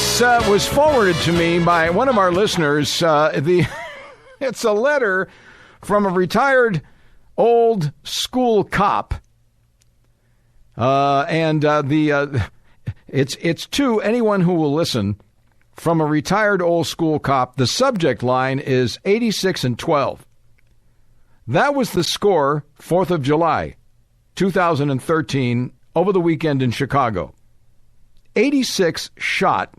This was forwarded to me by one of our listeners. It's a letter from a retired old school cop. It's to anyone who will listen from a retired old school cop. The subject line is 86-12. That was the score, 4th of July, 2013, over the weekend in Chicago. 86 shot,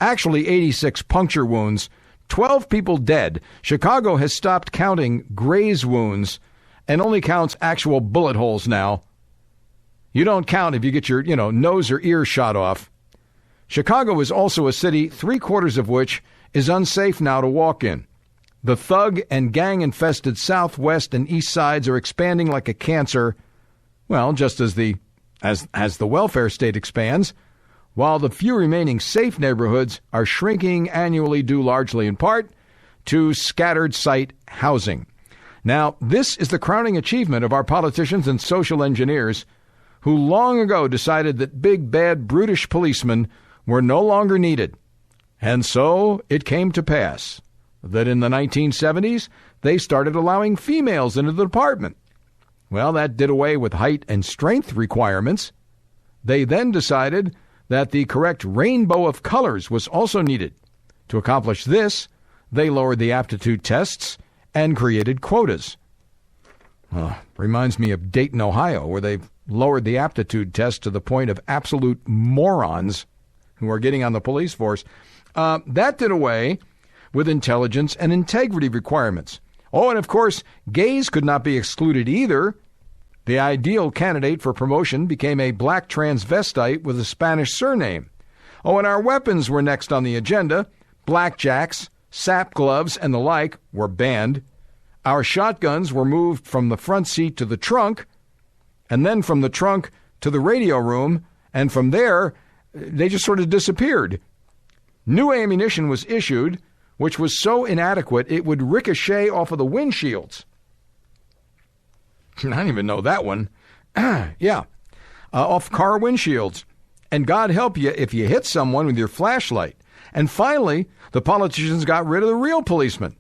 actually 86 puncture wounds, 12 people dead. Chicago has stopped counting graze wounds and only counts actual bullet holes now. You don't count if you get your, nose or ear shot off. Chicago is also a city, 3/4 of which is unsafe now to walk in. The thug and gang-infested southwest and east sides are expanding like a cancer, well, just as the welfare state expands, while the few remaining safe neighborhoods are shrinking annually due largely in part to scattered site housing. Now, this is the crowning achievement of our politicians and social engineers who long ago decided that big, bad, brutish policemen were no longer needed. And so it came to pass that in the 1970s, they started allowing females into the department. Well, that did away with height and strength requirements. They then decided that the correct rainbow of colors was also needed. To accomplish this, they lowered the aptitude tests and created quotas. Reminds me of Dayton, Ohio, where they've lowered the aptitude test to the point of absolute morons who are getting on the police force. That did away with intelligence and integrity requirements. Oh, and of course, gays could not be excluded either. The ideal candidate for promotion became a black transvestite with a Spanish surname. Oh, and our weapons were next on the agenda. Blackjacks, sap gloves, and the like were banned. Our shotguns were moved from the front seat to the trunk, and then from the trunk to the radio room, and from there, they just sort of disappeared. New ammunition was issued, which was so inadequate it would ricochet off of the windshields. I didn't even know that one. Off car windshields. And God help you if you hit someone with your flashlight. And finally, the politicians got rid of the real policemen.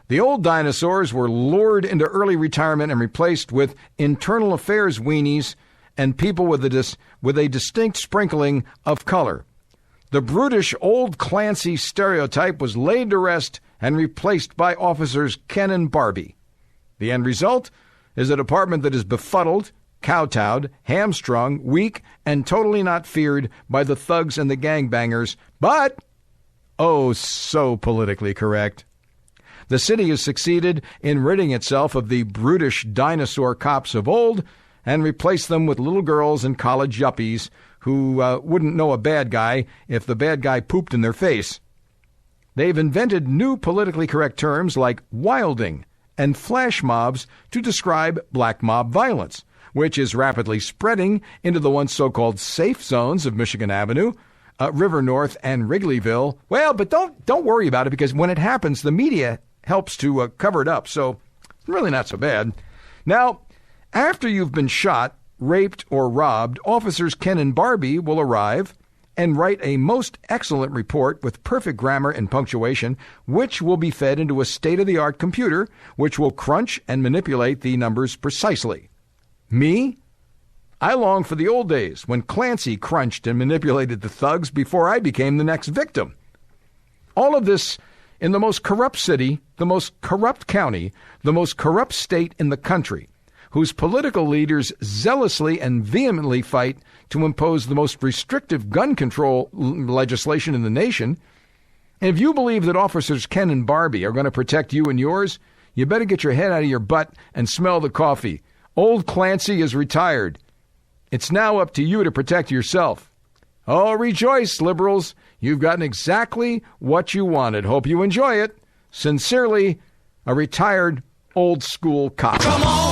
The old dinosaurs were lured into early retirement and replaced with internal affairs weenies and people with a distinct sprinkling of color. The brutish old Clancy stereotype was laid to rest and replaced by officers Ken and Barbie. The end result is a department that is befuddled, kowtowed, hamstrung, weak, and totally not feared by the thugs and the gangbangers, but, oh, so politically correct. The city has succeeded in ridding itself of the brutish dinosaur cops of old and replaced them with little girls and college yuppies who wouldn't know a bad guy if the bad guy pooped in their face. They've invented new politically correct terms like wilding and flash mobs to describe black mob violence, which is rapidly spreading into the once so-called safe zones of Michigan Avenue, River North, and Wrigleyville. Well, but don't worry about it, because when it happens, the media helps to cover it up, so really not so bad. Now, after you've been shot, raped, or robbed, officers Ken and Barbie will arrive and write a most excellent report with perfect grammar and punctuation, which will be fed into a state-of-the-art computer, which will crunch and manipulate the numbers precisely. Me? I long for the old days when Clancy crunched and manipulated the thugs before I became the next victim. All of this in the most corrupt city, the most corrupt county, the most corrupt state in the country, whose political leaders zealously and vehemently fight to impose the most restrictive gun control legislation in the nation. And if you believe that officers Ken and Barbie are going to protect you and yours, you better get your head out of your butt and smell the coffee. Old Clancy is retired. It's now up to you to protect yourself. Oh, rejoice, liberals. You've gotten exactly what you wanted. Hope you enjoy it. Sincerely, a retired old school cop. Come on!